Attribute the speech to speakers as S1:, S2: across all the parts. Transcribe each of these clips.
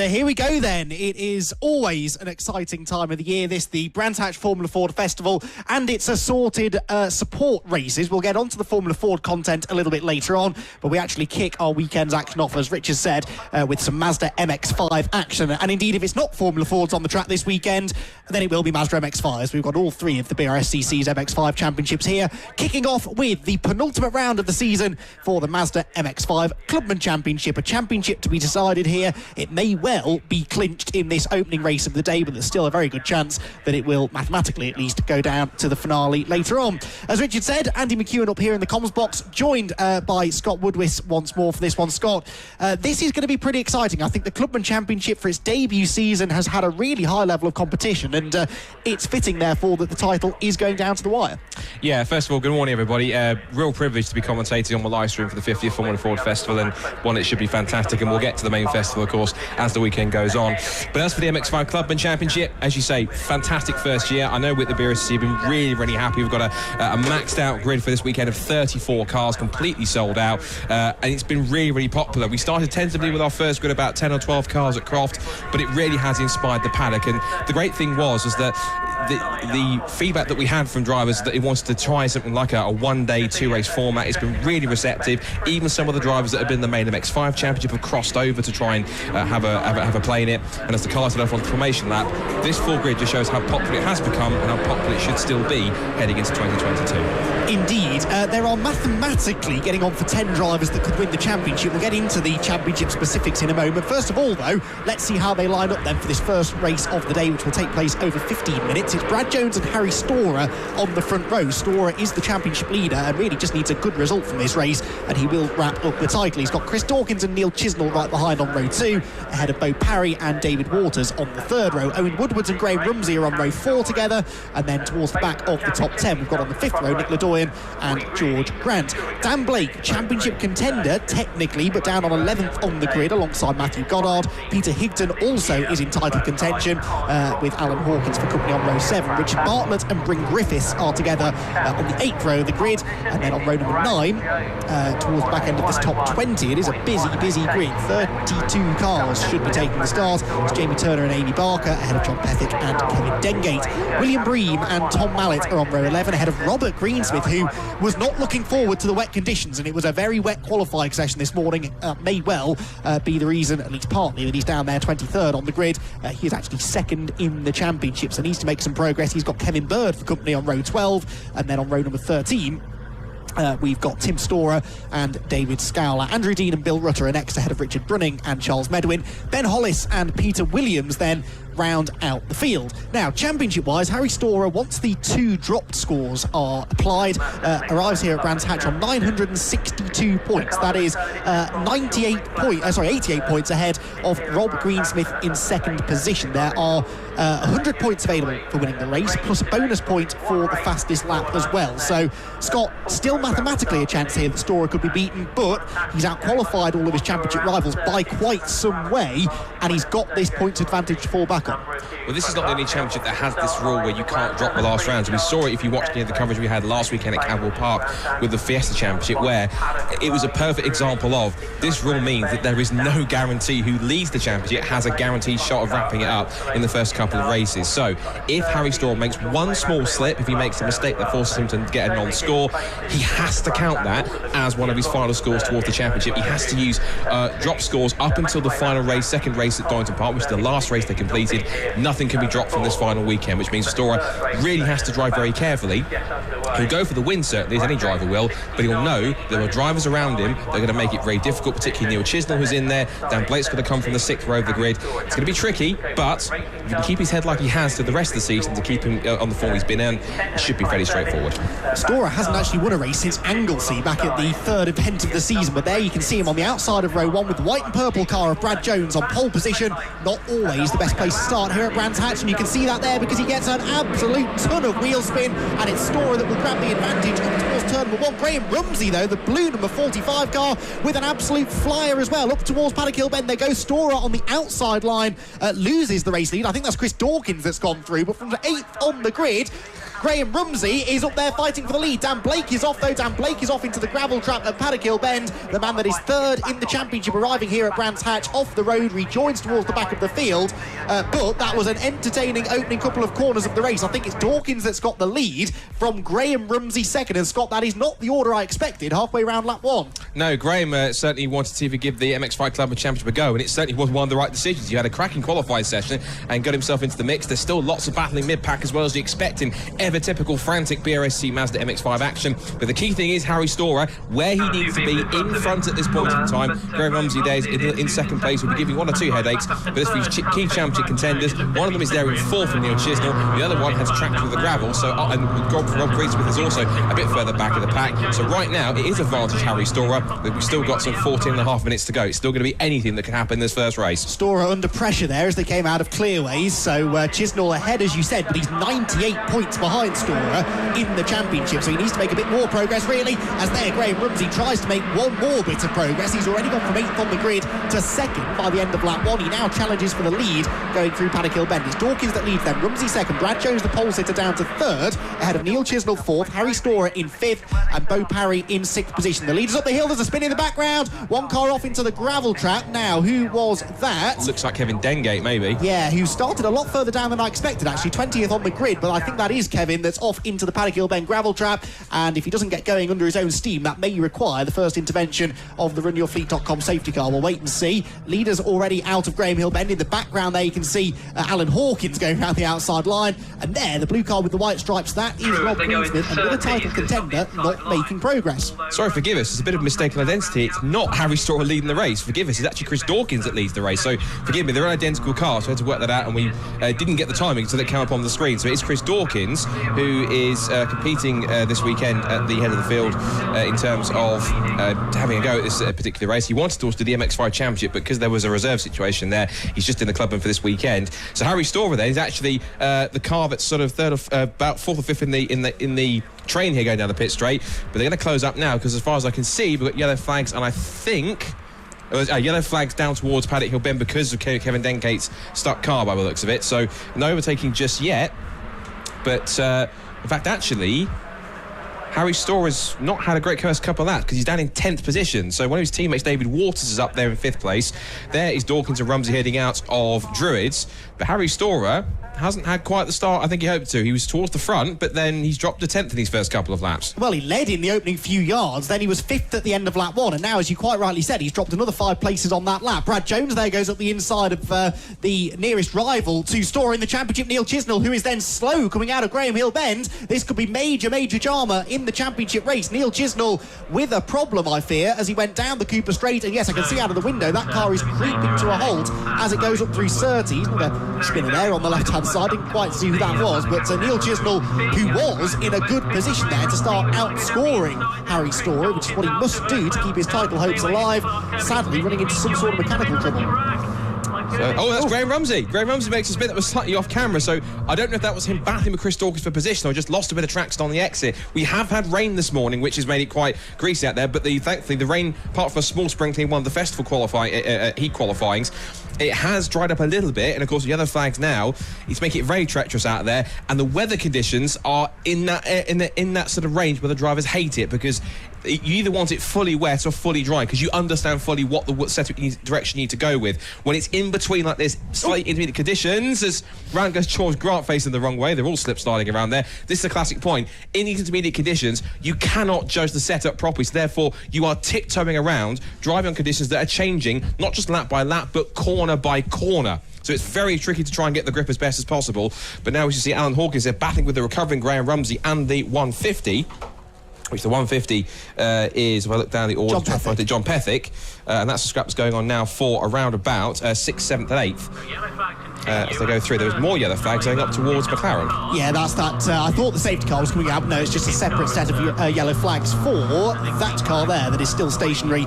S1: here we go then. It is always an exciting time of the year, the Brands Hatch Formula Ford Festival, and its assorted support races. We'll get onto the Formula Ford content a little bit later on, but we actually kick our weekend's action off, as Richard said, with some Mazda MX-5 action. And indeed, if it's not Formula Fords on the track this weekend, then it will be Mazda MX-5s. We've got all three of the BRSCC's MX-5 championships here, kicking off with the penultimate round of the season for the Mazda MX-5 Clubman Championship, a championship to be decided here. It may well be clinched in this opening race of the day, but there's still a very good chance that it will, mathematically at least, go down to the finale later on. As Richard said, Andy McEwen up here in the comms box, joined by Scott Woodwis once more for this one. Scott, this is going to be pretty exciting. I think the Clubman Championship for its debut season has had a really high level of competition, and it's fitting, therefore, that the title is going down to the wire.
S2: Yeah, first of all, good morning, everybody. Real privilege to be commentating on my live stream for the 50th Formula Ford Festival, and one, it should be fantastic, and we'll get to the main festival, of course, as the weekend goes on. But as for the MX-5 Clubman Championship, as you say, fantastic first year. I know with the BRSCC have been really, really happy. We've got a maxed out grid for this weekend of 34 cars, completely sold out, and it's been really, really popular. We started tentatively with our first grid, about 10 or 12 cars at Croft, but it really has inspired the paddock. And the great thing was that the feedback that we had from drivers that he wanted to try something like a one-day, two-race format. It's been really receptive. Even some of the drivers that have been in the main MX-5 Championship have crossed over to try and have a play in it. And as the cars head off on the formation lap, this full grid just shows how popular it has become and how popular it should still be heading into 2022.
S1: Indeed, there are mathematically getting on for 10 drivers that could win the championship. We'll get into the championship specifics in a moment. First of all, though, let's see how they line up then for this first race of the day, which will take place over 15 minutes. It's Brad Jones and Harry Storer on the front row. Storer is the championship leader and really just needs a good result from this race, and he will wrap up the title. He's got Chris Dawkins and Neil Chisnell right behind on row 2, ahead of Bo Parry and David Waters on the third row. Owen Woodwards and Graham Rumsey are on row 4 together, and then towards the back of the top 10, we've got on the 5th row Nick Ledoyen and George Grant. Dan Blake, championship contender technically, but down on 11th on the grid alongside Matthew Goddard. Peter Higton also is in title contention with Alan Hawkins for company on row 7. Richard Bartlett and Bryn Griffiths are together on the 8th row of the grid, and then on row number 9 towards the back end of this top 20, it is a busy grid. 32 cars should be taking the start. It's Jamie Turner and Amy Barker ahead of John Pethick and Kevin Dengate. William Bream and Tom Mallet are on row 11 ahead of Robert Greensmith, who was not looking forward to the wet conditions, and it was a very wet qualifying session this morning. May well be the reason, at least partly, that he's down there 23rd on the grid. He is actually second in the championship, so needs to make some progress. He's got Kevin Bird for company on row 12, and then on row number 13 we've got Tim Storer and David Scowler. Andrew Dean and Bill Rutter are next ahead of Richard Brunning and Charles Medwin. Ben Hollis and Peter Williams then round out the field. Now, championship-wise, Harry Storer, once the 2 dropped scores are applied, arrives here at Brands Hatch on 962 points. That is 88 points ahead of Rob Greensmith in second position. There are 100 points available for winning the race, plus a bonus point for the fastest lap as well. So, Scott, still mathematically a chance here that Storer could be beaten, but he's out-qualified all of his championship rivals by quite some way, and he's got this points advantage to fall back on.
S2: Well, this is not the only championship that has this rule where you can't drop the last rounds. We saw it if you watched any of the coverage we had last weekend at Campbell Park with the Fiesta Championship, where it was a perfect example of this rule means that there is no guarantee who leads the championship has a guaranteed shot of wrapping it up in the first couple of races. So if Harry Storer makes one small slip, if he makes a mistake that forces him to get a non-score, he has to count that as one of his final scores towards the championship. He has to use drop scores up until the final race, second race at Donington Park, which is the last race they completed. Nothing can be dropped from this final weekend, which means Storer really has to drive very carefully. He'll go for the win, certainly, as any driver will, but he'll know there are drivers around him that are going to make it very difficult, particularly Neil Chisnell, who's in there. Dan Blake's going to come from the 6th row of the grid. It's going to be tricky, but if he can keep his head like he has to the rest of the season to keep him on the form he's been in, it should be fairly straightforward.
S1: Storer hasn't actually won a race since Anglesey back at the 3rd event of the season, but there you can see him on the outside of row 1 with the white and purple car of Brad Jones on pole position. Not always the best place to start here at Brands Hatch, and you can see that there because he gets an absolute ton of wheel spin, and it's Storer that will grab the advantage up towards turn number 1. Graham Rumsey, though, the blue number 45 car, with an absolute flyer as well. Up towards Paddock Hill Bend they go. Storer on the outside line loses the race lead. I think that's Chris Dawkins that's gone through, but from the 8th on the grid, Graham Rumsey is up there fighting for the lead. Dan Blake is off though. Dan Blake is off into the gravel trap at Paddock Hill Bend. The man that is third in the championship arriving here at Brands Hatch off the road, rejoins towards the back of the field. But that was an entertaining opening couple of corners of the race. I think it's Dawkins that's got the lead from Graham Rumsey second. And Scott, that is not the order I expected halfway round lap one.
S2: No, Graham certainly wanted to give the MX-5 Clubman Championship a go, and it certainly was one of the right decisions. He had a cracking qualifying session and got himself into the mix. There's still lots of battling mid-pack as well as you expect in ever-typical frantic BRSCC Mazda MX-5 action. But the key thing is Harry Storer, where he needs to be in front at this point in time. Graham Rumsey there is in second place, will be giving 1 or 2 headaches, but this for his key championship contenders. One of them is there in fourth from Neil Chisnell. The other one has tracked through the gravel, so and Rob Greensmith is also a bit further back of the pack. So right now it is advantage Harry Storer, but we've still got some 14.5 minutes to go. It's still going to be anything that can happen in this first race.
S1: Storer under pressure there as they came out of Clearways, so Chisnell ahead as you said, but he's 98 points behind Storer in the championship, so he needs to make a bit more progress really, as there Graham Rumsey tries to make one more bit of progress. He's already gone from 8th on the grid to 2nd by the end of lap 1. He now challenges for the lead going through Paddock Hill Bend. It's Dawkins that leads then, Rumsey 2nd, Brad Jones the pole sitter down to 3rd, ahead of Neil Chisnell 4th, Harry Storer in 5th and Bo Parry in 6th position. The leaders up the hill, there's a spin in the background, one car off into the gravel trap. Now who was that?
S2: Looks like Kevin Dengate maybe.
S1: Yeah, who started a lot further down than I expected actually, 20th on the grid, but I think that is Kevin that's off into the Paddock Hill Bend gravel trap, and if he doesn't get going under his own steam that may require the first intervention of the runyourfleet.com safety car. We'll wait and see. Leaders already out of Graham Hill Bend. In the background there you can see Alan Hawkins going around the outside line, and there the blue car with the white stripes, that is Rob Greensmith, another title contender not making progress.
S2: Sorry, forgive us, it's a bit of mistaken identity. It's not Harry Storer leading the race, forgive us, it's actually Chris Dawkins that leads the race, so forgive me, they're identical cars, so we had to work that out, and we didn't get the timing so that came up on the screen. So it's Chris Dawkins who is competing this weekend at the head of the field in terms of having a go at this particular race. He wanted to also do the MX-5 Championship, but because there was a reserve situation there, he's just in the Clubman for this weekend. So Harry Storer there is actually the car that's sort of third, about 4th or 5th in the train here going down the pit straight. But they're going to close up now because, as far as I can see, we've got yellow flags, and I think yellow flags down towards Paddock Hill Bend because of Kevin Dengate's stuck car by the looks of it. So no overtaking just yet. But in fact, actually, Harry Storer's not had a great first couple of laps because he's down in 10th position. So one of his teammates, David Waters, is up there in 5th place. There is Dawkins and Rumsey heading out of Druids. But Harry Storer hasn't had quite the start I think he hoped to. He was towards the front, but then he's dropped to 10th in his first couple of laps. Well,
S1: he led in the opening few yards, then he was 5th at the end of lap 1, and now, as you quite rightly said, he's dropped another 5 places on that lap. Brad Jones there goes up the inside of the nearest rival to Storer in the championship, Neil Chisnell, who is then slow coming out of Graham Hill Bend. This could be major drama in the championship race. Neil Chisnell with a problem, I fear, as he went down the Cooper Straight, and yes, I can see out of the window that car is creeping to a halt as it goes up through Surtees. A spinner there on the left-hand side, didn't quite see who that was, but Neil Chisnell, who was in a good position there to start outscoring Harry Storer, which is what he must do to keep his title hopes alive, sadly running into some sort of mechanical trouble.
S2: That's Graham Rumsey. Graham Rumsey makes a spin that was slightly off camera, so I don't know if that was him battling with Chris Dawkins for position or just lost a bit of traction on the exit. We have had rain this morning, which has made it quite greasy out there, but thankfully the rain, apart from a small sprinkling, one of the festival heat qualifyings, it has dried up a little bit, and of course the other flags now, it's making it very treacherous out there, and the weather conditions are in that sort of range where the drivers hate it, because you either want it fully wet or fully dry, because you understand fully what direction you need to go with. When it's in between like this, slightly intermediate conditions, as round goes George Grant facing the wrong way, they're all slip sliding around there. This is a classic point. In these intermediate conditions, you cannot judge the setup properly, so therefore you are tiptoeing around, driving on conditions that are changing, not just lap by lap, but corner by corner. So it's very tricky to try and get the grip as best as possible. But now we see Alan Hawkins there battling with the recovering Graham Rumsey and the 150. Which the 150 is, if I look down the order, John Pethick, and that's the scrap that's going on now for around about 6th, 7th and 8th. As they go through, there's more yellow flags going up towards McLaren.
S1: Yeah, that's that. I thought the safety car was coming out. No, it's just a separate set of yellow flags for that car there that is still stationary,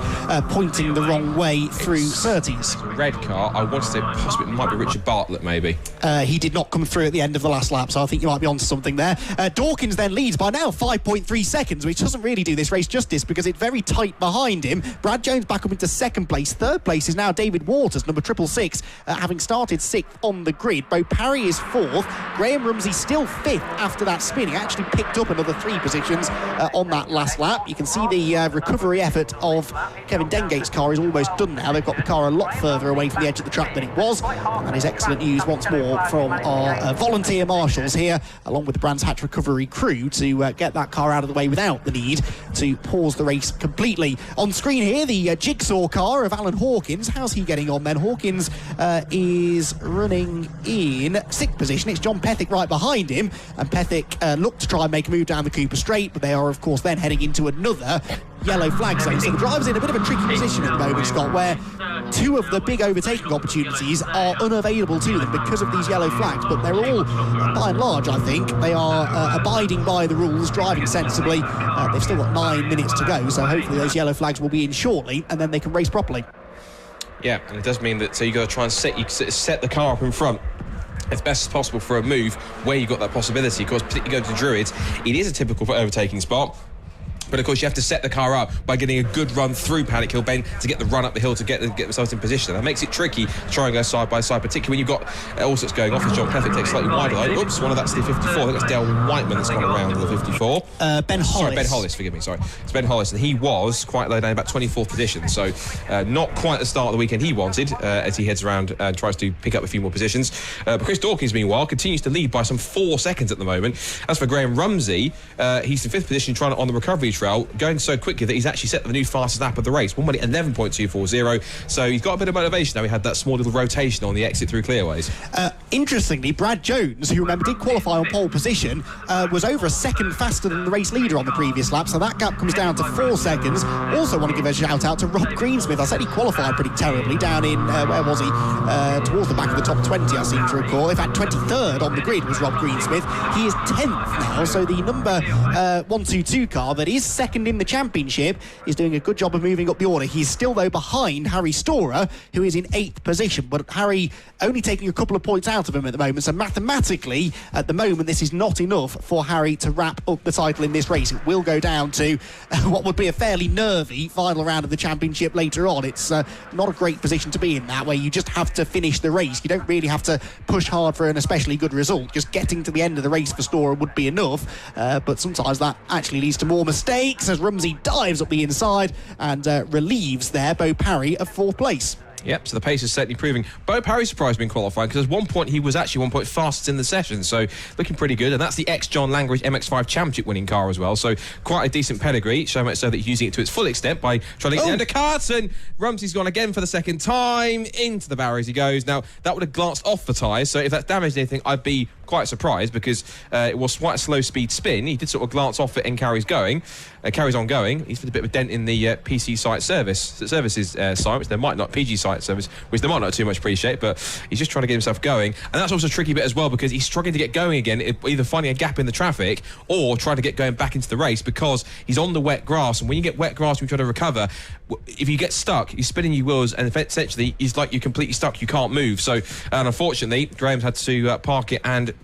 S1: pointing the wrong way through Surtees.
S2: Red car, I want to say possibly it might be Richard Bartlett, maybe.
S1: He did not come through at the end of the last lap, so I think you might be onto something there. Dawkins then leads by now 5.3 seconds, which which doesn't really do this race justice because it's very tight behind him. Brad Jones back up into second place. Third place is now David Waters, number 666, having started 6th on the grid. Bo Parry is 4th. Graham Rumsey still 5th after that spin. He actually picked up another 3 positions on that last lap. You can see the recovery effort of Kevin Dengate's car is almost done now. They've got the car a lot further away from the edge of the track than it was, and that is excellent news once more from our volunteer marshals here, along with the Brands Hatch recovery crew, to get that car out of the way without the need to pause the race completely. On screen here, the jigsaw car of Alan Hawkins. How's he getting on then? Hawkins is running in 6th position. It's John Pethick right behind him, and Pethick looked to try and make a move down the Cooper Straight, but they are of course then heading into another yellow flag zone. So the driver's in a bit of a tricky position at the moment, Scott, where 2 of the big overtaking opportunities are unavailable to them because of these yellow flags, but they're all, by and large, I think, they are abiding by the rules, driving sensibly. They've still got 9 minutes to go, so hopefully those yellow flags will be in shortly, and then they can race properly.
S2: Yeah, and it does mean that, so you've got to try and set the car up in front as best as possible for a move where you've got that possibility. Of course, particularly going to Druids, it is a typical overtaking spot. But of course, you have to set the car up by getting a good run through Paddock Hill Bend to get the run up the hill to get themselves in position. That makes it tricky to try and go side by side, particularly when you've got all sorts going off as John Pethick takes slightly wider line. Oops, one of that's the 54. I think that's Dale Whiteman that's gone around the 54.
S1: Ben Hollis.
S2: Sorry, Ben Hollis, forgive me, sorry. It's Ben Hollis, and he was quite low down, about 24th position, so not quite the start of the weekend he wanted as he heads around and tries to pick up a few more positions. But Chris Dawkins, meanwhile, continues to lead by some 4 seconds at the moment. As for Graham Rumsey, he's in 5th position trying it on the recovery trail, going so quickly that he's actually set the new fastest lap of the race, 1 minute 11.240. So he's got a bit of motivation now. He had that small little rotation on the exit through Clearways.
S1: Interestingly, Brad Jones, who remember did qualify on pole position, was over a second faster than the race leader on the previous lap, so that gap comes down to 4 seconds. Also want to give a shout out to Rob Greensmith. I said he qualified pretty terribly down in where was he, towards the back of the top 20, I seem to recall. In fact, 23rd on the grid was Rob Greensmith. He is 10th now, so the number 122 car that is second in the championship is doing a good job of moving up the order. He's still though behind Harry Storer, who is in 8th position, but Harry only taking a couple of points out of him at the moment, so mathematically at the moment this is not enough for Harry to wrap up the title in this race. It will go down to what would be a fairly nervy final round of the championship later on. It's not a great position to be in, that way you just have to finish the race. You don't really have to push hard for an especially good result. Just getting to the end of the race for Storer would be enough, but sometimes that actually leads to more mistakes as Rumsey dives up the inside and relieves there Bo Parry of 4th place.
S2: Yep, so the pace is certainly proving. Bo Parry surprised me in qualifying because at one point he was actually 1 point fastest in the session, so looking pretty good. And that's the ex-John Langridge MX-5 championship winning car as well, so quite a decent pedigree, so much so that he's using it to its full extent by trying to get the undercut, and Rumsey's gone again for the second time. Into the barriers he goes. Now, that would have glanced off the tyres, so if that damaged anything, I'd be quite surprised because it was quite a slow speed spin. He did sort of glance off it and carries on going. He's put a bit of a dent in the PC site services site, which they might not, PG site service, which they might not too much appreciate, but he's just trying to get himself going. And that's also a tricky bit as well because he's struggling to get going again, either finding a gap in the traffic or trying to get going back into the race because he's on the wet grass. And when you get wet grass, when you try to recover, if you get stuck, you're spinning your wheels and essentially it's like you're completely stuck, you can't move. So unfortunately, Graham's had to park it and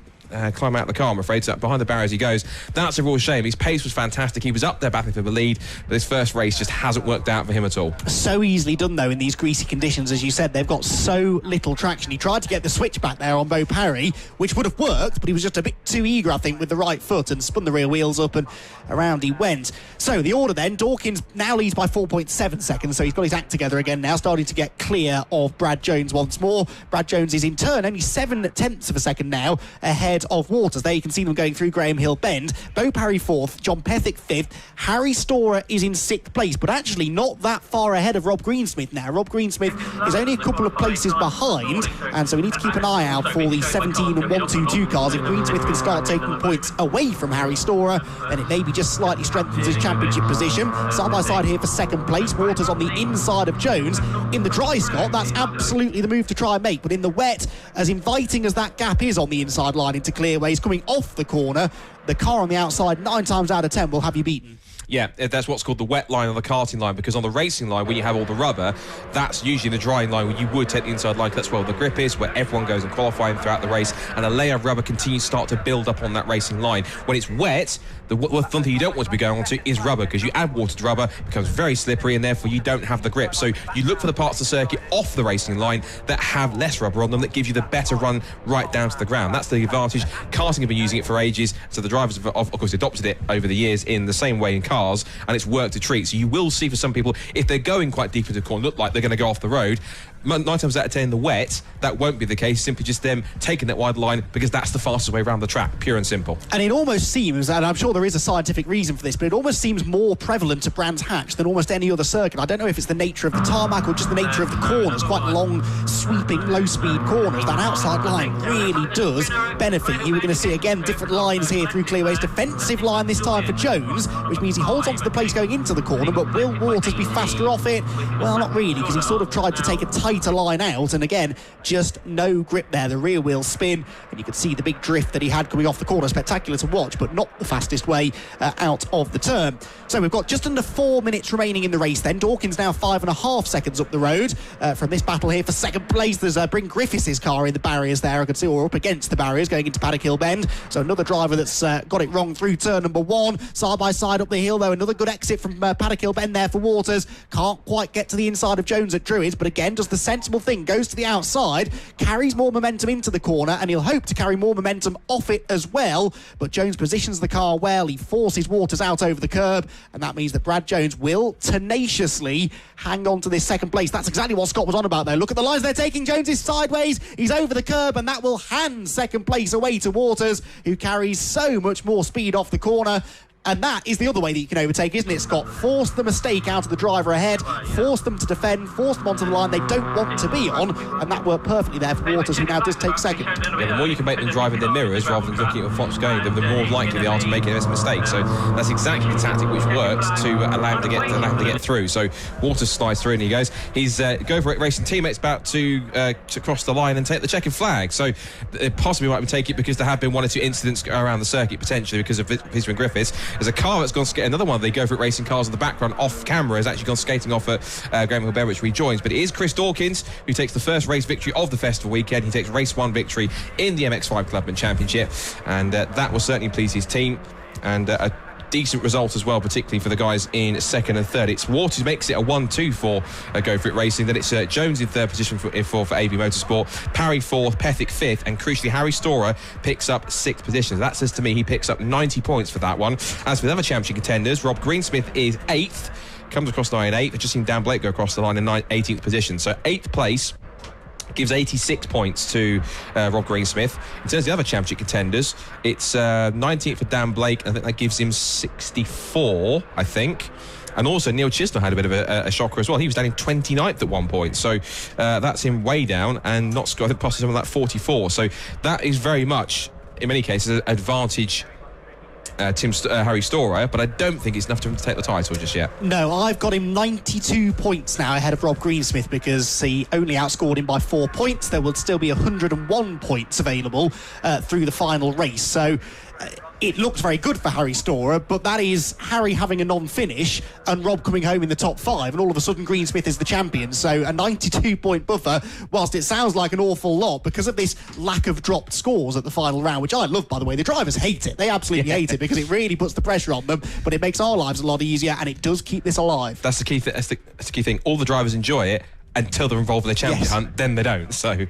S2: climb out the car, I'm afraid. So behind the barriers he goes. That's a real shame. His pace was fantastic. He was up there battling for the lead, but his first race just hasn't worked out for him at all.
S1: So easily done, though, in these greasy conditions. As you said, they've got so little traction. He tried to get the switch back there on Bo Parry, which would have worked, but he was just a bit too eager, I think, with the right foot and spun the rear wheels up and around he went. So the order then, Dawkins now leads by 4.7 seconds, so he's got his act together again now, starting to get clear of Brad Jones once more. Brad Jones is in turn only 0.7 of a second now ahead of Waters. There you can see them going through Graham Hill Bend. Bo Parry 4th, John Pethick 5th, Harry Storer is in 6th place, but actually not that far ahead of Rob Greensmith now. Rob Greensmith is only a couple of places behind, and so we need to keep an eye out for the 17 and 122 cars. If Greensmith can start taking points away from Harry Storer, then it maybe just slightly strengthens his championship position. Side by side here for second place, Waters on the inside of Jones. In the dry, Scott, that's absolutely the move to try and make, but in the wet, as inviting as that gap is on the inside line into Clearways, coming off the corner, the car on the outside 9 times out of 10 will have you beaten.
S2: Yeah, that's what's called the wet line or the karting line, because on the racing line, where you have all the rubber, that's usually the drying line where you would take the inside line. That's where the grip is, where everyone goes and qualifying throughout the race, and a layer of rubber continues to start to build up on that racing line. When it's wet, the one thing you don't want to be going on to is rubber, because you add water to rubber, it becomes very slippery, and therefore you don't have the grip. So you look for the parts of the circuit off the racing line that have less rubber on them, that gives you the better run right down to the ground. That's the advantage. Karting have been using it for ages, so the drivers have, of course, adopted it over the years in the same way in cars, and it's worked a treat. So you will see for some people, if they're going quite deep into the corner, look like they're going to go off the road, 9 times out of 10 in the wet, that won't be the case. Simply just them taking that wide line, because that's the fastest way around the track, pure and simple.
S1: And it almost seems, and I'm sure there is a scientific reason for this, but it almost seems more prevalent to Brands Hatch than almost any other circuit. I don't know if it's the nature of the tarmac or just the nature of the corners, quite long, sweeping, low-speed corners. That outside line really does benefit you. We're going to see, again, different lines here through Clearways. Defensive line this time for Jones, which means he holds onto the place going into the corner, but will Waters be faster off it? Well, not really, because he sort of tried to take a tighter line out, and again, just no grip there. The rear wheel spin, and you could see the big drift that he had coming off the corner. Spectacular to watch, but not the fastest way out of the turn. So we've got just under 4 minutes remaining in the race then. Dawkins now 5.5 seconds up the road from this battle here for second place. There's Bryn Griffiths' car in the barriers there. I can see we're up against the barriers going into Paddock Hill Bend. So another driver that's got it wrong through turn number 1. Side by side up the hill though. Another good exit from Paddock Hill Bend there for Waters. Can't quite get to the inside of Jones at Druids, but again, does the sensible thing. Goes to the outside, carries more momentum into the corner, and he'll hope to carry more momentum off it as well. But Jones positions the car well. He forces Waters out over the curb, and that means that Brad Jones will tenaciously hang on to this second place. That's exactly what Scott was on about, though. Look at the lines they're taking. Jones is sideways. He's over the curb, and that will hand second place away to Waters, who carries so much more speed off the corner. And that is the other way that you can overtake, isn't it, Scott? Force the mistake out of the driver ahead, force them to defend, force them onto the line they don't want to be on, and that worked perfectly there for Waters, who now does take second.
S2: Yeah, the more you can make them drive in their mirrors rather than looking at what's going, the more likely they are to make a mistake. So that's exactly the tactic which worked to allow him to get through. So Waters slides through and he goes. His Go For It Racing teammate's about to cross the line and take the checkered flag. So it possibly might take it because there have been 1 or 2 incidents around the circuit potentially because of Bryn Griffiths. There's a car that's gone another one of the Go For It Racing cars in the background off camera has actually gone skating off at Graham Hill Bend, which rejoins. But it is Chris Dawkins who takes the first race victory of the festival weekend. He takes race 1 victory in the MX-5 Clubman Championship, and that will certainly please his team, and a decent result as well, particularly for the guys in second and third. It's Waters makes it a 1-2 for Go For It Racing. Then it's Jones in third position for AB Motorsport, Parry fourth, Pethick fifth, and crucially Harry Storer picks up 6th position. That says to me he picks up 90 points for that one. As for the other championship contenders, Rob Greensmith is 8th, comes across the line in 8th. I've just seen Dan Blake go across the line in 18th position. So 8th place gives 86 points to Rob Greensmith. In terms of the other championship contenders, it's 19th for Dan Blake. I think that gives him 64, I think. And also Neil Chisnell had a bit of a shocker as well. He was down in 29th at one point. So that's him way down, and not Scott, I think possibly something like 44. So that is very much, in many cases, an advantage Harry Storer, but I don't think it's enough to him to take the title just yet.
S1: No, I've got him 92 points now ahead of Rob Greensmith because he only outscored him by 4 points. There will still be 101 points available through the final race. So it looks very good for Harry Storer, but that is Harry having a non-finish and Rob coming home in the top 5, and all of a sudden Greensmith is the champion. So a 92-point buffer, whilst it sounds like an awful lot, because of this lack of dropped scores at the final round, which I love, by the way. The drivers hate it. They absolutely hate it because it really puts the pressure on them, but it makes our lives a lot easier, and it does keep this alive.
S2: That's the key. That's the key thing. All the drivers enjoy it until they're involved in the championship hunt, then they don't. So